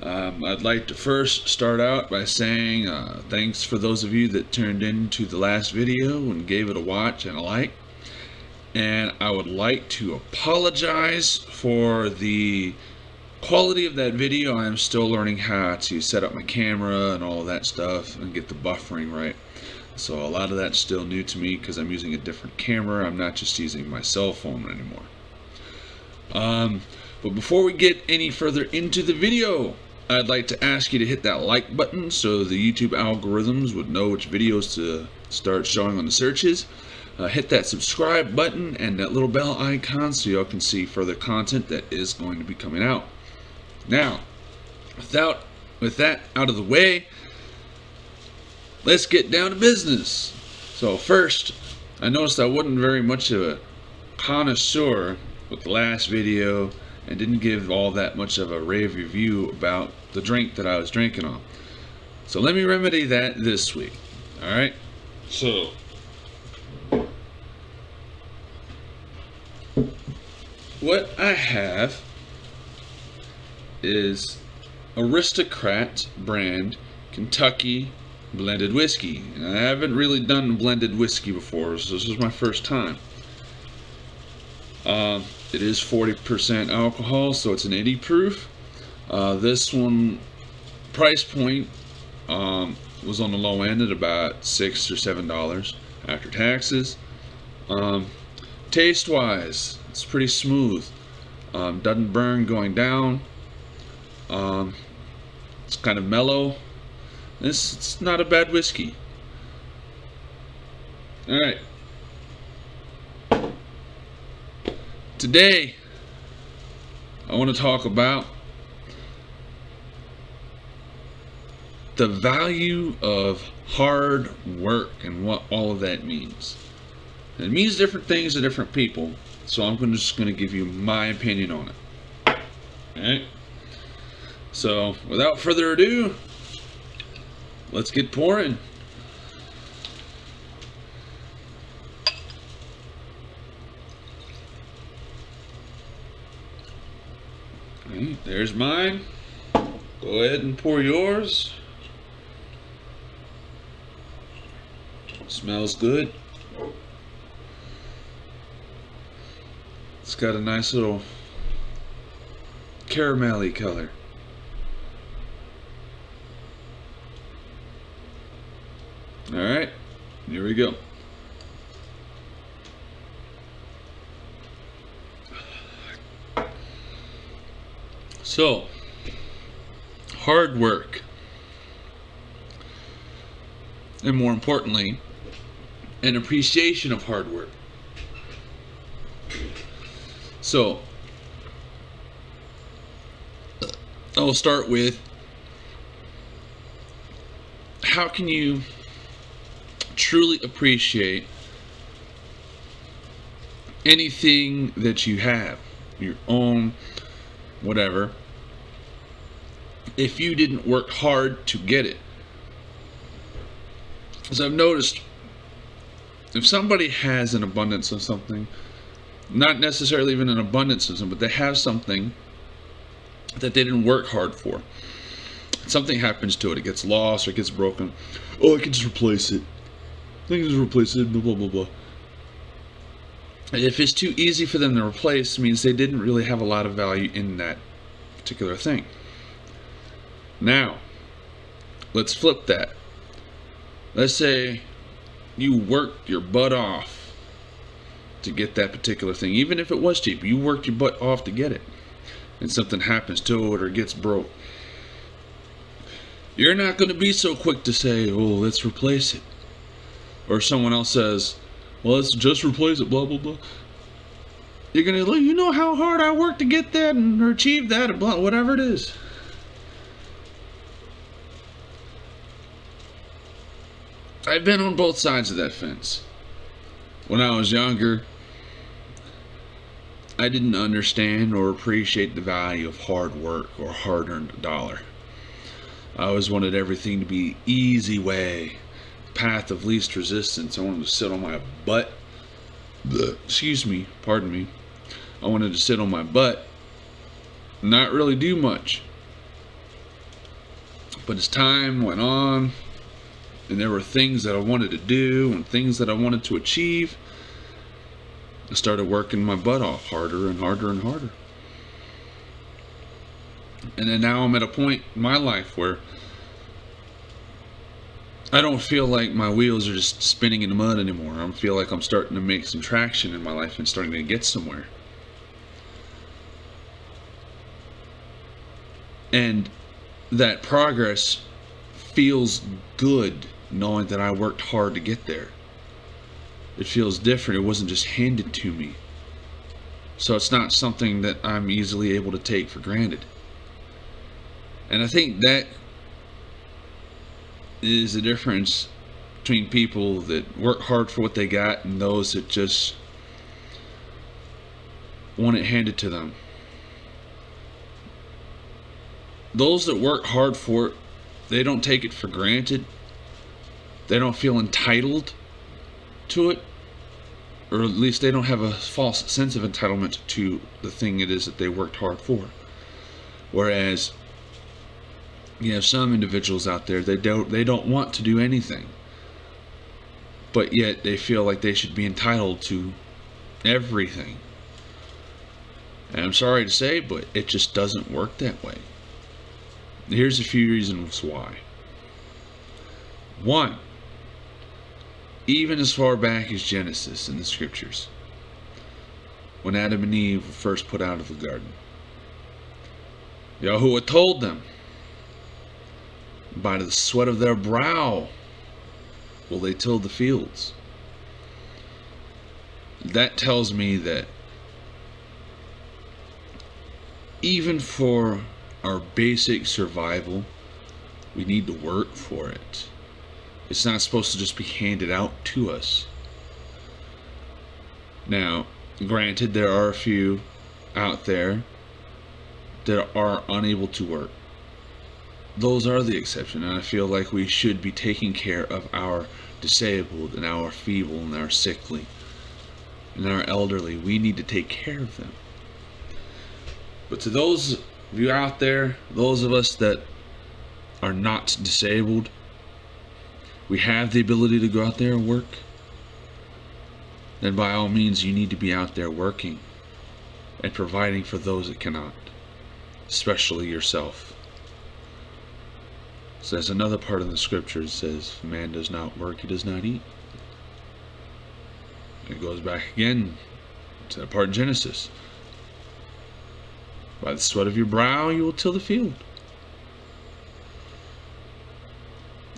I'd like to first start out by saying thanks for those of you that turned into the last video and gave it a watch and a like. And I would like to apologize for the quality of that video. I'm still learning how to set up my camera and all of that stuff and get the buffering right. So a lot of that's still new to me because I'm using a different camera. I'm not just using my cell phone anymore. But before we get any further into the video, I'd like to ask you to hit that like button so the YouTube algorithms would know which videos to start showing on the searches. Hit that subscribe button and that little bell icon so y'all can see further content that is going to be coming out. Now, with that out of the way, let's get down to business. So first, I noticed I wasn't very much of a connoisseur with the last video and didn't give all that much of a rave review about the drink that I was drinking on. So let me remedy that this week. Alright? So, what I have is Aristocrats brand Kentucky blended whiskey. And I haven't really done blended whiskey before, so this is my first time. It is 40% alcohol, so it's an 80 proof. This one price point was on the low end at about $6 or $7 after taxes. Taste wise, it's pretty smooth. Doesn't burn going down. It's kind of mellow. It's not a bad whiskey. Alright. Today, I want to talk about the value of hard work and what all of that means. And it means different things to different people, so I'm just going to give you my opinion on it. Alright? So, without further ado, let's get pouring. Alright, there's mine. Go ahead and pour yours. Smells good. It's got a nice little caramelly color. Alright, here we go. So, hard work, and more importantly, an appreciation of hard work. So, I'll start with, how can you truly appreciate anything that you have, your own, whatever, if you didn't work hard to get it? As I've noticed, if somebody has an abundance of something, not necessarily even an abundance of something, but they have something that they didn't work hard for, something happens to it, it gets lost or it gets broken, oh, I can just replace it. I can just replace it, blah, blah, blah, blah. If it's too easy for them to replace, it means they didn't really have a lot of value in that particular thing. Now, let's flip that. Let's say you worked your butt off to get that particular thing. Even if it was cheap, you worked your butt off to get it, and something happens to it or gets broke. You're not going to be so quick to say, oh, let's replace it. Or someone else says, well, let's just replace it, blah, blah, blah. You're going to, you know how hard I worked to get that and or achieve that, or blah, whatever it is. I've been on both sides of that fence. When I was younger, I didn't understand or appreciate the value of hard work or hard-earned dollar. I always wanted everything to be easy way, path of least resistance. I wanted to sit on my butt. Excuse me, pardon me. I wanted to sit on my butt, not really do much. But as time went on, and there were things that I wanted to do and things that I wanted to achieve, I started working my butt off harder and harder and harder. And then now I'm at a point in my life where I don't feel like my wheels are just spinning in the mud anymore. I feel like I'm starting to make some traction in my life and starting to get somewhere. And that progress feels good, knowing that I worked hard to get there. It feels different. It wasn't just handed to me. So it's not something that I'm easily able to take for granted. And I think that is the difference between people that work hard for what they got and those that just want it handed to them. Those that work hard for it, they don't take it for granted. They don't feel entitled to it, or at least they don't have a false sense of entitlement to the thing it is that they worked hard for. Whereas you have some individuals out there, they don't want to do anything, but yet they feel like they should be entitled to everything. And I'm sorry to say, but it just doesn't work that way. Here's a few reasons why. One, even as far back as Genesis in the scriptures, when Adam and Eve were first put out of the garden, Yahuwah told them, by the sweat of their brow will they till the fields. That tells me that even for our basic survival, we need to work for it. It's not supposed to just be handed out to us. Now, granted, there are a few out there that are unable to work. Those are the exception, and I feel like we should be taking care of our disabled and our feeble and our sickly and our elderly. We need to take care of them. But to those of you out there, those of us that are not disabled, we have the ability to go out there and work, then by all means you need to be out there working and providing for those that cannot, especially yourself. So there's another part of the scripture that says, if a man does not work, he does not eat. It goes back again to that part in Genesis. By the sweat of your brow you will till the field.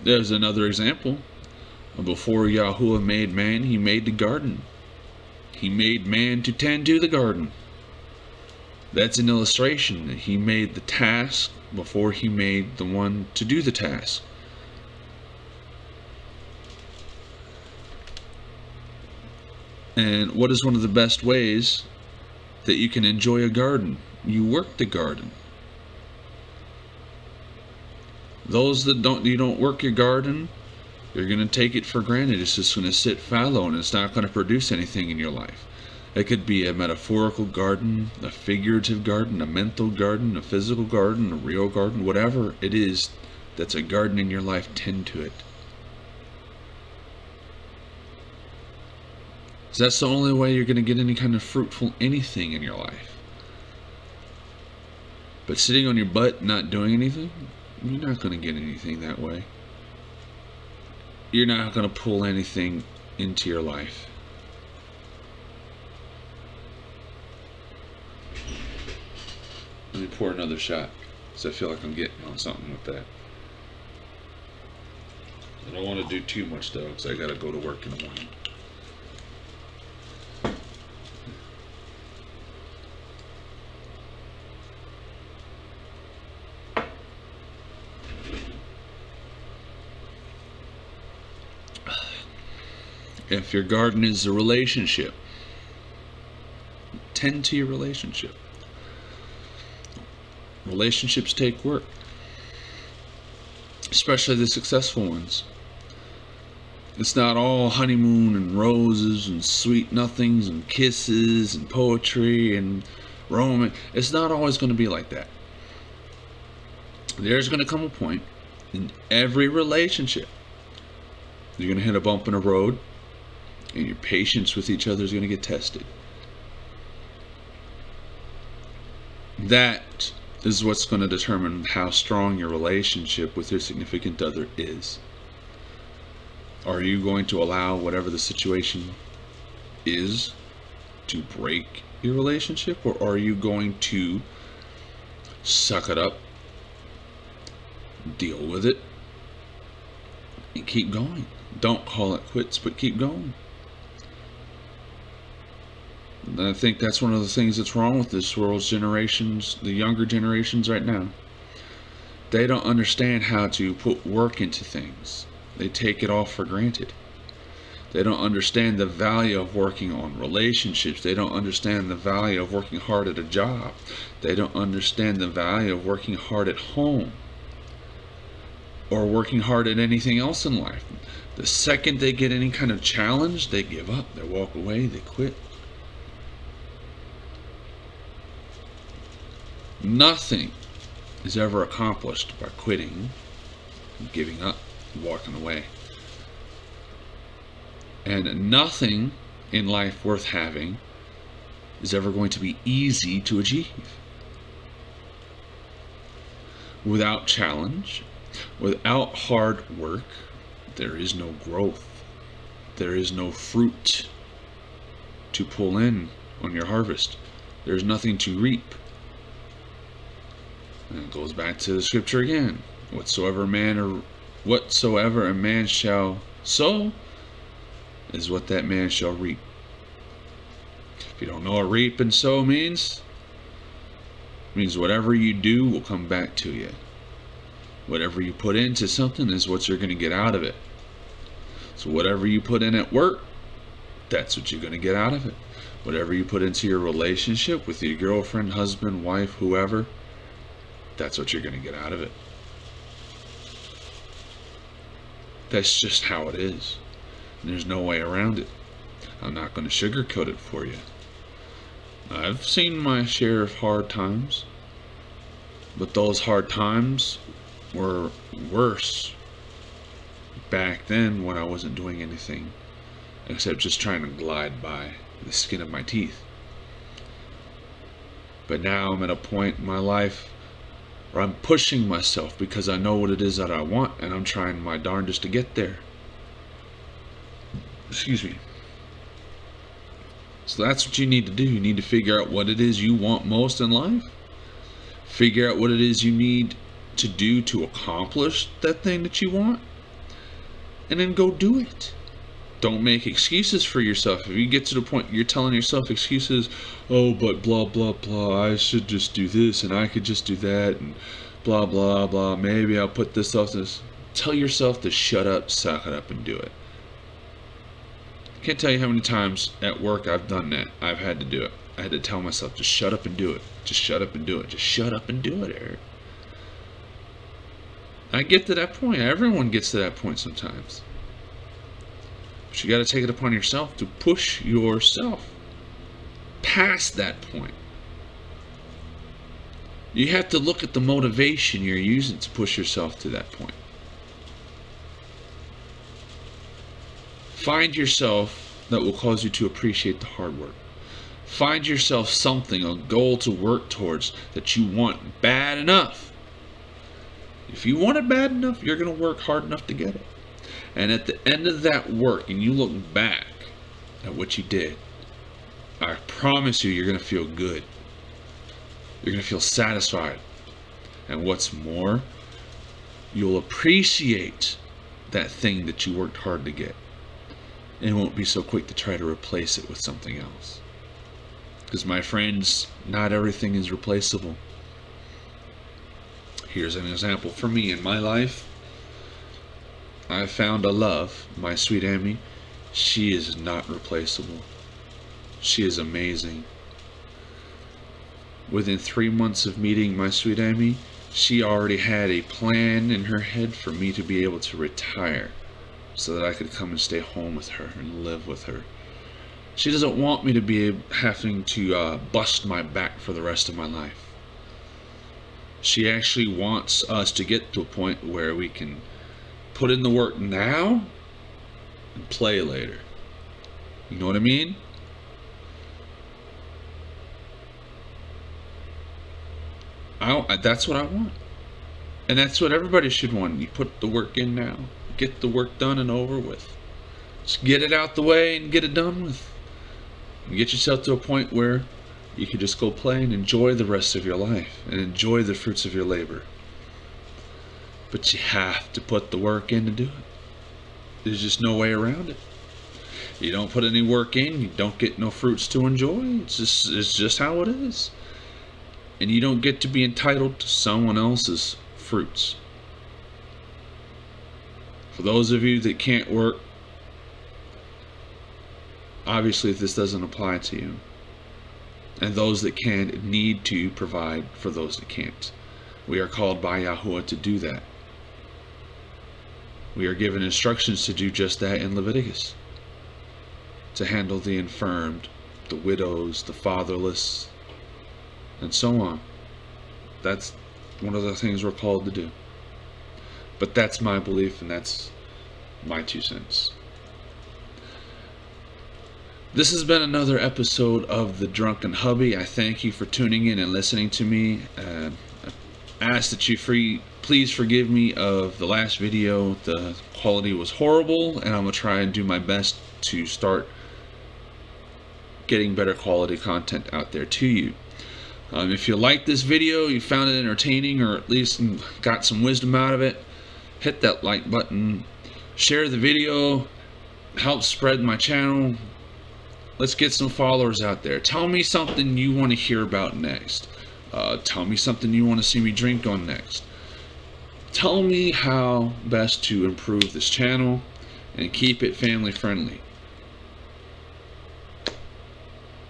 There's another example. Before Yahuwah made man, he made the garden. He made man to tend to the garden. That's an illustration that he made the task before he made the one to do the task. And what is one of the best ways that you can enjoy a garden? You work the garden. Those that you don't work your garden, you're going to take it for granted. It's just going to sit fallow and it's not going to produce anything in your life. It could be a metaphorical garden, a figurative garden, a mental garden, a physical garden, a real garden, whatever it is that's a garden in your life, tend to it. So that's the only way you're going to get any kind of fruitful anything in your life. But sitting on your butt not doing anything, you're not going to get anything that way. You're not going to pull anything into your life. Let me pour another shot, because I feel like I'm getting on something with that. I don't want to do too much though, because I got to go to work in the morning. If your garden is a relationship, tend to your relationship. Relationships take work, especially the successful ones. It's not all honeymoon and roses and sweet nothings and kisses and poetry and romance. It's not always going to be like that. There's going to come a point In every relationship, you're going to hit a bump in the road, and your patience with each other is going to get tested. That is what's going to determine how strong your relationship with your significant other is. Are you going to allow whatever the situation is to break your relationship, or are you going to suck it up, deal with it, and keep going? Don't call it quits, but keep going. And I think that's one of the things that's wrong with this world's generations, the younger generations right now. They don't understand how to put work into things. They take it all for granted. They don't understand the value of working on relationships. They don't understand the value of working hard at a job. They don't understand the value of working hard at home, or working hard at anything else in life. The second they get any kind of challenge, they give up. They walk away. They quit. Nothing is ever accomplished by quitting, giving up, walking away. And nothing in life worth having is ever going to be easy to achieve. Without challenge, without hard work, there is no growth. There is no fruit to pull in on your harvest. There's nothing to reap. And it goes back to the scripture again. Whatsoever a man shall sow is what that man shall reap. If you don't know what reap and sow means, it means whatever you do will come back to you. Whatever you put into something is what you're going to get out of it. So whatever you put in at work, that's what you're going to get out of it. Whatever you put into your relationship with your girlfriend, husband, wife, whoever, that's what you're going to get out of it. That's just how it is. There's no way around it. I'm not going to sugarcoat it for you. I've seen my share of hard times, but those hard times were worse back then when I wasn't doing anything except just trying to glide by the skin of my teeth. But now I'm at a point in my life where I'm pushing myself because I know what it is that I want, and I'm trying my darndest to get there. Excuse me. So that's what you need to do. You need to figure out what it is you want most in life. Figure out what it is you need to do to accomplish that thing that you want, and then go do it. Don't make excuses for yourself. If you get to the point you're telling yourself excuses, oh, but blah, blah, blah, I should just do this, and I could just do that, and blah, blah, blah, maybe I'll put this off this. Tell yourself to shut up, suck it up, and do it. I can't tell you how many times at work I've done that. I've had to do it. I had to tell myself, just shut up and do it. Just shut up and do it. Just shut up and do it, Eric. I get to that point. Everyone gets to that point sometimes. But you got to take it upon yourself to push yourself past that point. You have to look at the motivation you're using to push yourself to that point. Find yourself that will cause you to appreciate the hard work. Find yourself something, a goal to work towards that you want bad enough. If you want it bad enough, you're going to work hard enough to get it. And at the end of that work, and you look back at what you did, I promise you, you're going to feel good. You're going to feel satisfied. And what's more, you'll appreciate that thing that you worked hard to get. And won't be so quick to try to replace it with something else. Because, my friends, not everything is replaceable. Here's an example for me in my life. I found a love, my sweet Amy. She is not replaceable. She is amazing. Within 3 months of meeting my sweet Amy, she already had a plan in her head for me to be able to retire so that I could come and stay home with her and live with her. She doesn't want me to be having to bust my back for the rest of my life. She actually wants us to get to a point where we can put in the work now and play later. You know what I mean? That's what I want. And that's what everybody should want. You put the work in now. Get the work done and over with. Just get it out the way and get it done with. And get yourself to a point where you can just go play and enjoy the rest of your life and enjoy the fruits of your labor. But you have to put the work in to do it. There's just no way around it. You don't put any work in, you don't get no fruits to enjoy. It's just how it is. And you don't get to be entitled to someone else's fruits. For those of you that can't work, obviously this doesn't apply to you. And those that can need to provide for those that can't. We are called by Yahuwah to do that. We are given instructions to do just that in Leviticus. To handle the infirmed, the widows, the fatherless, and so on. That's one of the things we're called to do. But that's my belief, and that's my 2 cents. This has been another episode of the Drunken Hubby. I thank you for tuning in and listening to me. I ask that you please forgive me of the last video. The quality was horrible, and I'm going to try and do my best to start getting better quality content out there to you. If you liked this video, you found it entertaining, or at least got some wisdom out of it, hit that like button, share the video, help spread my channel. Let's get some followers out there. Tell me something you want to hear about next. Tell me something you want to see me drink on next. Tell me how best to improve this channel and keep it family friendly.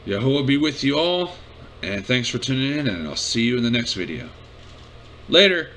Yahuwah be with you all, and thanks for tuning in, and I'll see you in the next video. Later!